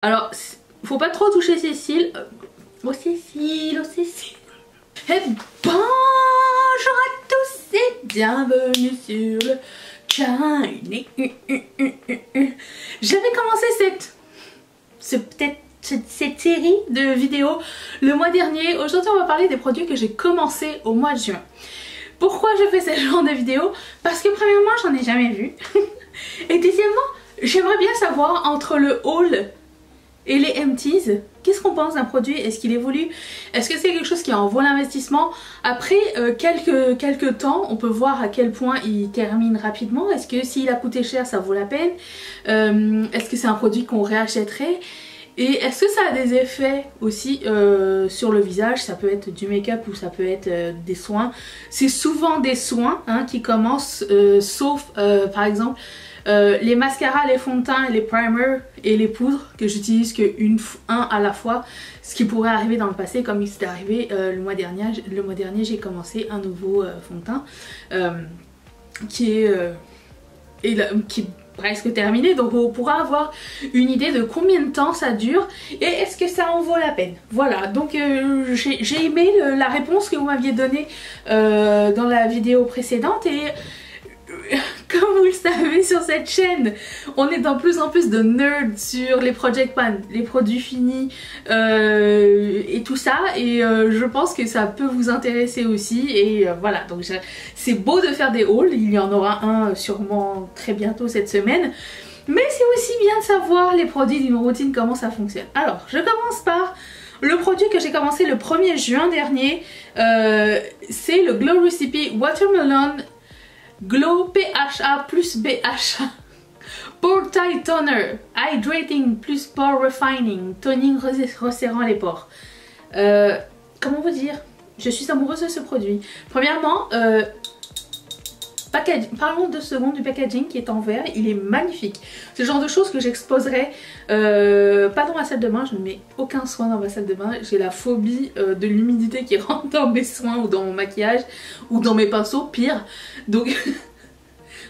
Alors, faut pas trop toucher Cécile. Oh Cécile, oh Cécile. Et bonjour à tous et bienvenue sur le channel. J'avais commencé cette série de vidéos le mois dernier. Aujourd'hui on va parler des produits que j'ai commencé au mois de juin. Pourquoi je fais ce genre de vidéos? Parce que premièrement j'en ai jamais vu. Et deuxièmement j'aimerais bien savoir entre le haul et les empties, qu'est-ce qu'on pense d'un produit? Est-ce qu'il évolue? Est-ce que c'est quelque chose qui en vaut l'investissement? Après quelques temps, on peut voir à quel point il termine rapidement. Est-ce que s'il a coûté cher, ça vaut la peine? Est-ce que c'est un produit qu'on réachèterait? Et est-ce que ça a des effets aussi sur le visage? Ça peut être du make-up ou ça peut être des soins. C'est souvent des soins qui commencent, sauf par exemple les mascaras, les fonds de teint, les primers et les poudres que j'utilise un à la fois, ce qui pourrait arriver dans le passé comme il s'est arrivé le mois dernier. Le mois dernier j'ai commencé un nouveau fond de teint qui est presque terminé, donc on pourra avoir une idée de combien de temps ça dure et est-ce que ça en vaut la peine. Voilà, donc j'ai aimé la réponse que vous m'aviez donnée dans la vidéo précédente et comme vous le savez sur cette chaîne, on est de plus en plus de nerds sur les Project Pan, les produits finis et tout ça et je pense que ça peut vous intéresser aussi et voilà, donc c'est beau de faire des hauls, il y en aura un sûrement très bientôt cette semaine, mais c'est aussi bien de savoir les produits d'une routine, comment ça fonctionne. Alors je commence par le produit que j'ai commencé le 1er juin dernier, c'est le Glow Recipe Watermelon Glow PHA plus BHA Pore Tight Toner Hydrating plus Pore Refining Toning resserrant les pores. Comment vous dire? Je suis amoureuse de ce produit. Premièrement, parlons 2 secondes du packaging qui est en verre, il est magnifique. C'est le genre de choses que j'exposerai pas dans ma salle de bain, je ne mets aucun soin dans ma salle de bain. J'ai la phobie de l'humidité qui rentre dans mes soins ou dans mon maquillage ou dans mes pinceaux, pire. Donc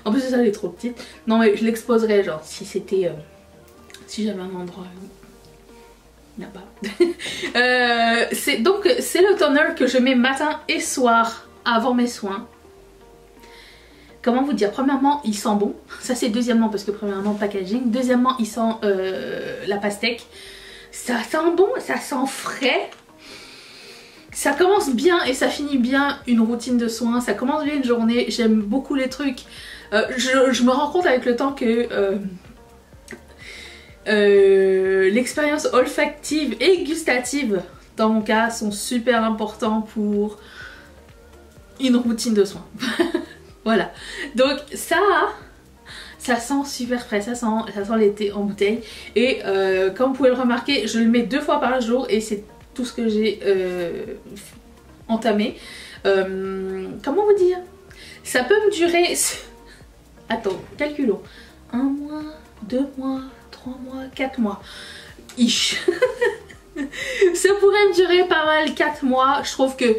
en plus ça elle est trop petite. Non mais je l'exposerai genre si c'était si j'avais un endroit là-bas. C'est le toner que je mets matin et soir avant mes soins. Comment vous dire? Premièrement, il sent bon. Ça c'est deuxièmement parce que premièrement packaging. Deuxièmement, il sent la pastèque. Ça sent bon, ça sent frais. Ça commence bien et ça finit bien une routine de soins. Ça commence bien une journée. J'aime beaucoup les trucs. Je me rends compte avec le temps que l'expérience olfactive et gustative, dans mon cas, sont super importants pour une routine de soins. Voilà, donc ça sent super frais, ça sent l'été en bouteille et comme vous pouvez le remarquer, je le mets 2 fois par jour et c'est tout ce que j'ai entamé. Comment vous dire? Ça peut me durer... Attends, calculons. 1 mois, 2 mois, 3 mois, 4 mois. Ish. Ça pourrait me durer pas mal 4 mois. Je trouve que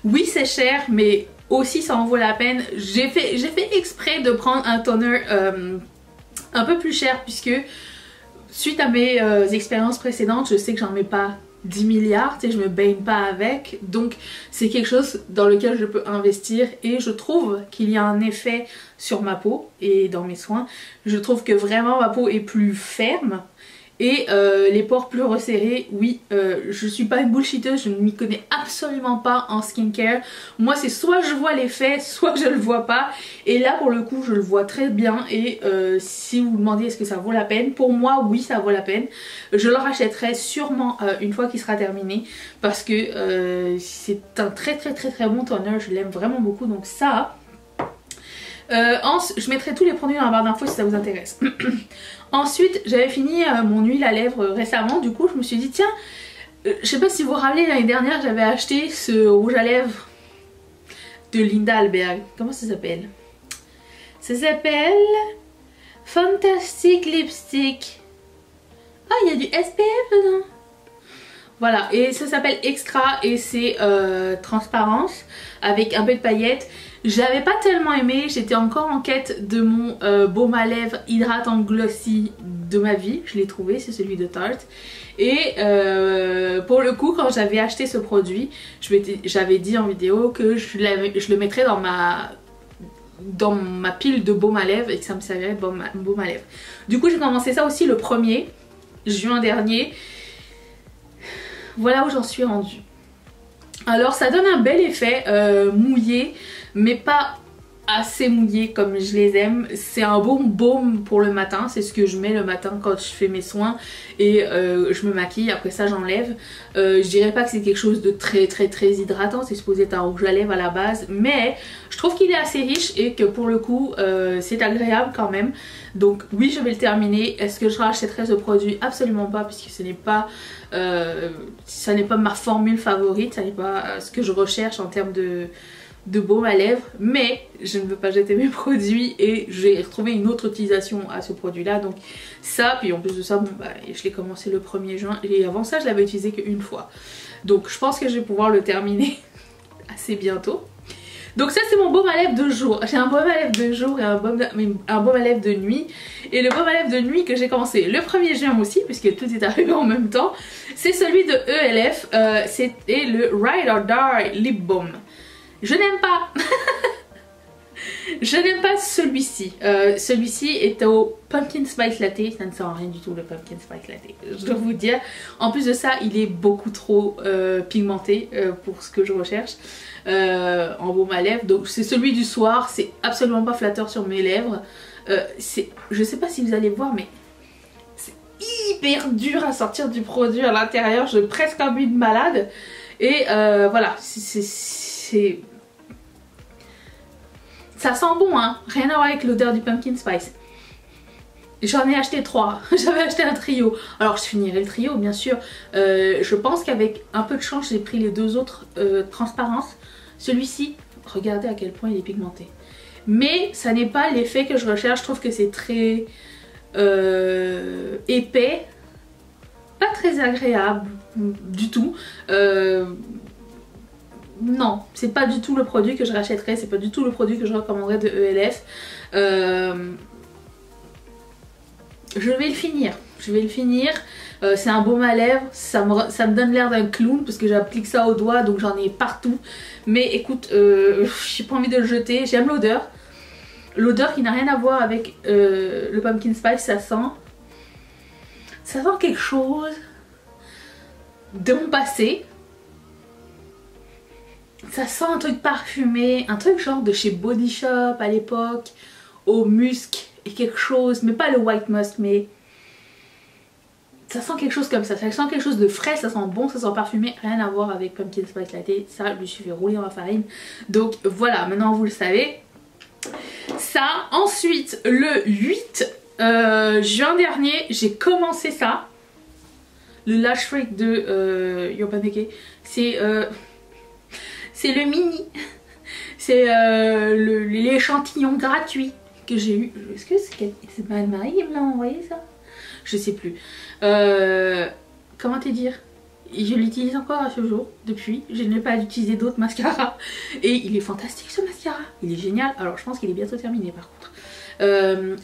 oui c'est cher mais aussi ça en vaut la peine. J'ai fait exprès de prendre un toner un peu plus cher puisque suite à mes expériences précédentes je sais que j'en mets pas 10 milliards, tu sais, je me baigne pas avec, donc c'est quelque chose dans lequel je peux investir et je trouve qu'il y a un effet sur ma peau et dans mes soins. Je trouve que vraiment ma peau est plus ferme et les pores plus resserrés. Oui, je suis pas une bullshiteuse, je ne m'y connais absolument pas en skincare. Moi c'est soit je vois l'effet, soit je le vois pas. Et là pour le coup je le vois très bien et si vous vous demandez est-ce que ça vaut la peine, pour moi oui ça vaut la peine. Je le rachèterai sûrement une fois qu'il sera terminé parce que c'est un très bon toner, je l'aime vraiment beaucoup donc ça... je mettrai tous les produits dans la barre d'infos si ça vous intéresse. Ensuite j'avais fini mon huile à lèvres récemment, du coup je me suis dit tiens, je sais pas si vous vous rappelez l'année dernière j'avais acheté ce rouge à lèvres de Linda Alberg. Comment ça s'appelle? Ça s'appelle Fantastic Lipstick. Ah il y a du SPF dedans. Voilà, et ça s'appelle Extra et c'est transparence avec un peu de paillettes. J'avais pas tellement aimé, j'étais encore en quête de mon baume à lèvres hydratant glossy de ma vie. Je l'ai trouvé, c'est celui de Tarte. Et pour le coup, quand j'avais acheté ce produit, j'avais dit en vidéo que je le mettrais dans ma pile de baume à lèvres et que ça me servirait de baume à lèvres. Du coup, j'ai commencé ça aussi le 1er juin dernier. Voilà où j'en suis rendue. Alors ça donne un bel effet mouillé, mais pas assez mouillé comme je les aime. C'est un bon baume pour le matin, c'est ce que je mets le matin quand je fais mes soins et je me maquille, après ça j'enlève. Je dirais pas que c'est quelque chose de très hydratant, c'est supposé être un rouge à lèvres à la base, mais je trouve qu'il est assez riche et que pour le coup c'est agréable quand même. Donc oui, je vais le terminer. Est-ce que je rachèterai ce produit? Absolument pas, puisque ce n'est pas ça n'est pas ma formule favorite, ça n'est pas ce que je recherche en termes de baume à lèvres, mais je ne veux pas jeter mes produits et j'ai retrouvé une autre utilisation à ce produit là, donc ça, puis en plus de ça, bon bah je l'ai commencé le 1er juin et avant ça je l'avais utilisé qu'une fois, donc je pense que je vais pouvoir le terminer assez bientôt. Donc ça c'est mon baume à lèvres de jour. J'ai un baume à lèvres de jour et un baume à lèvres de nuit. Et le baume à lèvres de nuit que j'ai commencé le 1er juin aussi, puisque tout est arrivé en même temps, c'est celui de ELF. C'était le Ride or Die Lip Balm. Je n'aime pas. Je n'aime pas celui-ci. Celui-ci est au Pumpkin Spice Latte. Ça ne sent rien du tout le Pumpkin Spice Latte, je dois vous dire. En plus de ça, il est beaucoup trop pigmenté pour ce que je recherche en baume à lèvres. Donc c'est celui du soir. C'est absolument pas flatteur sur mes lèvres. Je sais pas si vous allez voir, mais c'est hyper dur à sortir du produit à l'intérieur. J'ai presque envie de malade. Et voilà, ça sent bon, hein, rien à voir avec l'odeur du pumpkin spice. J'en ai acheté 3, j'avais acheté un trio. Alors je finirai le trio bien sûr. Je pense qu'avec un peu de chance j'ai pris les deux autres transparences. Celui-ci, regardez à quel point il est pigmenté. Mais ça n'est pas l'effet que je recherche, je trouve que c'est très épais. Pas très agréable du tout. Non, c'est pas du tout le produit que je rachèterais, c'est pas du tout le produit que je recommanderais de ELF. Je vais le finir, c'est un baume à lèvres, ça me donne l'air d'un clown parce que j'applique ça au doigt donc j'en ai partout. Mais écoute, j'ai pas envie de le jeter, j'aime l'odeur. L'odeur qui n'a rien à voir avec le pumpkin spice, ça sent quelque chose de mon passé. Ça sent un truc parfumé, un truc genre de chez Body Shop à l'époque, au musc et quelque chose, mais pas le white musk, mais ça sent quelque chose comme ça sent quelque chose de frais, ça sent bon, ça sent parfumé, rien à voir avec Pumpkin Spice Latte, ça je lui suis fait rouler dans la farine. Donc voilà, maintenant vous le savez. Ça, ensuite le 8 juin dernier, j'ai commencé ça, le Lash Freak de Urban Decay, c'est le mini, c'est l'échantillon gratuit que j'ai eu. Est-ce que c'est Anne-Marie qui me l'a envoyé ça? Je sais plus. Comment te dire? Je l'utilise encore à ce jour, depuis. Je n'ai pas utilisé d'autres mascaras. Et il est fantastique ce mascara. Il est génial. Alors je pense qu'il est bientôt terminé par contre. 2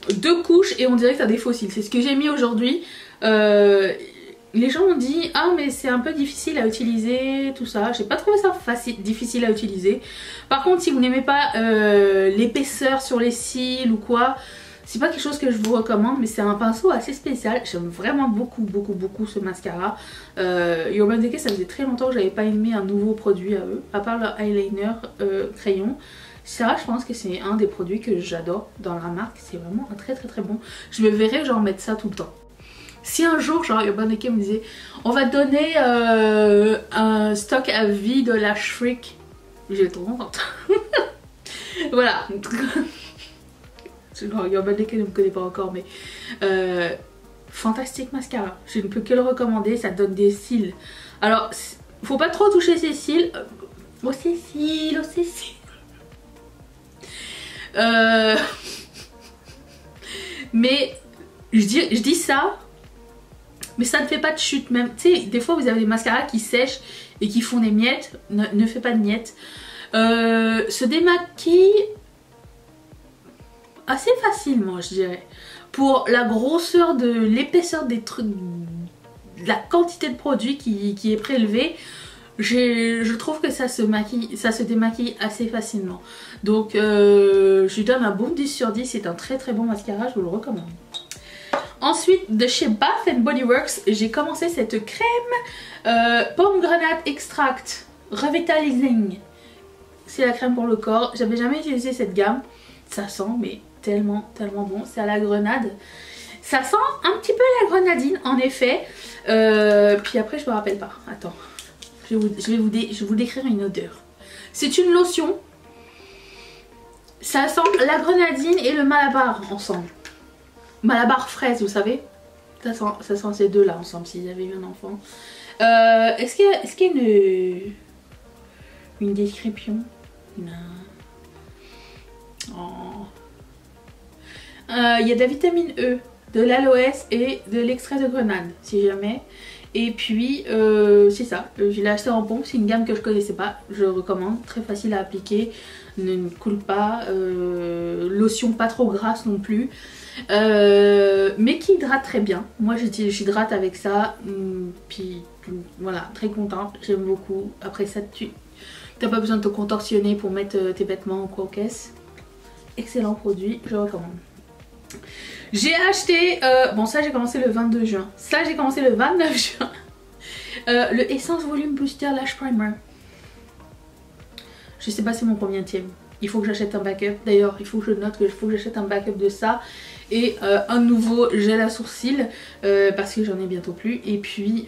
couches et on dirait que t'as des fossiles. C'est ce que j'ai mis aujourd'hui. Les gens ont dit ah mais c'est un peu difficile à utiliser, tout ça. J'ai pas trouvé ça difficile à utiliser. Par contre si vous n'aimez pas l'épaisseur sur les cils ou quoi, c'est pas quelque chose que je vous recommande, mais c'est un pinceau assez spécial. J'aime vraiment beaucoup ce mascara. Urban Decay, ça faisait très longtemps que j'avais pas aimé un nouveau produit à eux, à part leur eyeliner crayon. Ça, je pense que c'est un des produits que j'adore dans la marque. C'est vraiment un très bon. Je me verrais genre mettre ça tout le temps. Si un jour, genre Urban Decay me disait on va te donner un stock à vie de Lash Freak, je vais être trop contente. Voilà. Urban Decay ne me connaît pas encore, mais fantastique mascara. Je ne peux que le recommander, ça donne des cils. Alors, faut pas trop toucher ses cils. Ses cils. Mais je dis ça mais ça ne fait pas de chute même. Tu sais, des fois vous avez des mascaras qui sèchent et qui font des miettes. Ne fait pas de miettes. Se démaquille assez facilement, je dirais. Pour la grosseur de l'épaisseur des trucs, de la quantité de produit qui est prélevée, je trouve que ça se démaquille assez facilement. Donc je lui donne un bon 10 sur 10. C'est un très très bon mascara, je vous le recommande. Ensuite, de chez Bath & Body Works, j'ai commencé cette crème Pomme Grenade Extract Revitalizing. C'est la crème pour le corps. J'avais jamais utilisé cette gamme. Ça sent mais tellement bon. C'est à la grenade. Ça sent un petit peu la grenadine en effet. Puis après je me rappelle pas. Attends. Je vais vous décrire une odeur. C'est une lotion. Ça sent la grenadine et le malabar ensemble. Malabar fraise, vous savez. Ça sent ces deux là ensemble s'il y avait eu un enfant. Est-ce qu'il y a une description? Non. Oh. Il y a de la vitamine E, de l'aloès et de l'extrait de grenade si jamais. Et puis c'est ça, je l'ai acheté en pompe, c'est une gamme que je connaissais pas, je recommande, très facile à appliquer, ne coule pas, lotion pas trop grasse non plus, mais qui hydrate très bien. Moi j'hydrate avec ça, puis voilà, très contente, j'aime beaucoup. Après ça tu n'as pas besoin de te contorsionner pour mettre tes vêtements ou quoi aux caisses. Excellent produit, je recommande. J'ai acheté, bon ça j'ai commencé le 22 juin, ça j'ai commencé le 29 juin, le Essence Volume Booster Lash Primer. Je sais pas c'est mon combienième, il faut que j'achète un backup, d'ailleurs il faut que je note qu'il faut que j'achète un backup de ça et un nouveau gel à sourcils parce que j'en ai bientôt plus. Et puis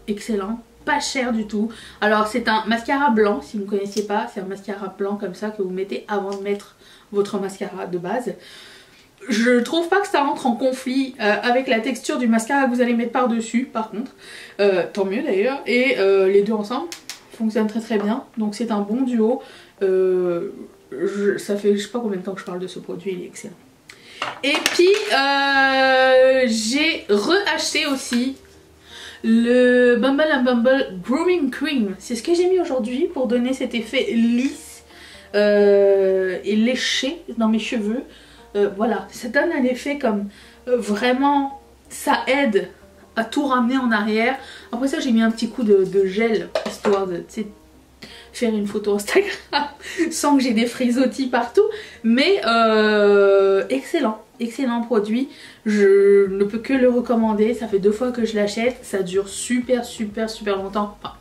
excellent, pas cher du tout. Alors c'est un mascara blanc, si vous ne connaissiez pas, c'est un mascara blanc comme ça que vous mettez avant de mettre votre mascara de base. Je trouve pas que ça rentre en conflit avec la texture du mascara que vous allez mettre par dessus par contre, tant mieux d'ailleurs, et les deux ensemble fonctionnent très très bien, donc c'est un bon duo. Ça fait je sais pas combien de temps que je parle de ce produit, il est excellent. Et puis j'ai reacheté aussi le Bumble & Bumble Grooming Cream. C'est ce que j'ai mis aujourd'hui pour donner cet effet lisse et léché dans mes cheveux. Voilà, ça donne un effet comme vraiment, ça aide à tout ramener en arrière. Après ça j'ai mis un petit coup de gel histoire de faire une photo Instagram sans que j'ai des frisottis partout. Mais excellent, excellent produit. Je ne peux que le recommander. Ça fait 2 fois que je l'achète. Ça dure super longtemps. Enfin,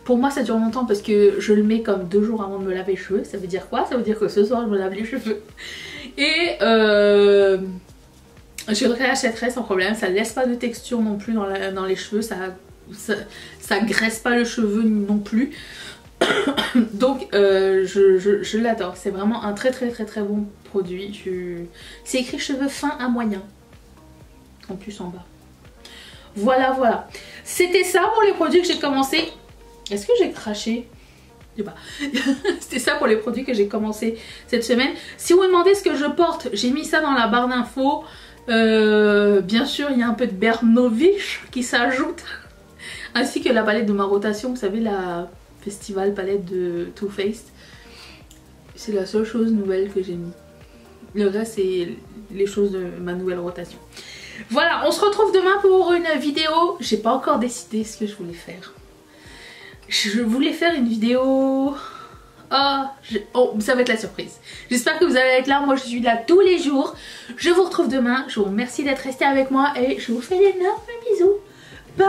pour moi ça dure longtemps parce que je le mets comme 2 jours avant de me laver les cheveux. Ça veut dire quoi? Ça veut dire que ce soir je me lave les cheveux. Et je réachèterai sans problème. Ça ne laisse pas de texture non plus dans les cheveux. Ça graisse pas le cheveu non plus. Donc je l'adore. C'est vraiment un très bon produit. C'est écrit cheveux fins à moyens. En plus en bas. Voilà. C'était ça pour les produits que j'ai commencé. Est-ce que j'ai craché? C'était ça pour les produits que j'ai commencé cette semaine. Si vous me demandez ce que je porte, j'ai mis ça dans la barre d'infos. Bien sûr il y a un peu de Bernovich qui s'ajoute, ainsi que la palette de ma rotation, vous savez la festival palette de Too Faced. C'est la seule chose nouvelle que j'ai mis. Le reste c'est les choses de ma nouvelle rotation. Voilà, on se retrouve demain pour une vidéo. J'ai pas encore décidé ce que je voulais faire. Je voulais faire une vidéo... Oh, ça va être la surprise. J'espère que vous allez être là. Moi je suis là tous les jours. Je vous retrouve demain. Je vous remercie d'être resté avec moi et je vous fais d'énormes bisous. Bye.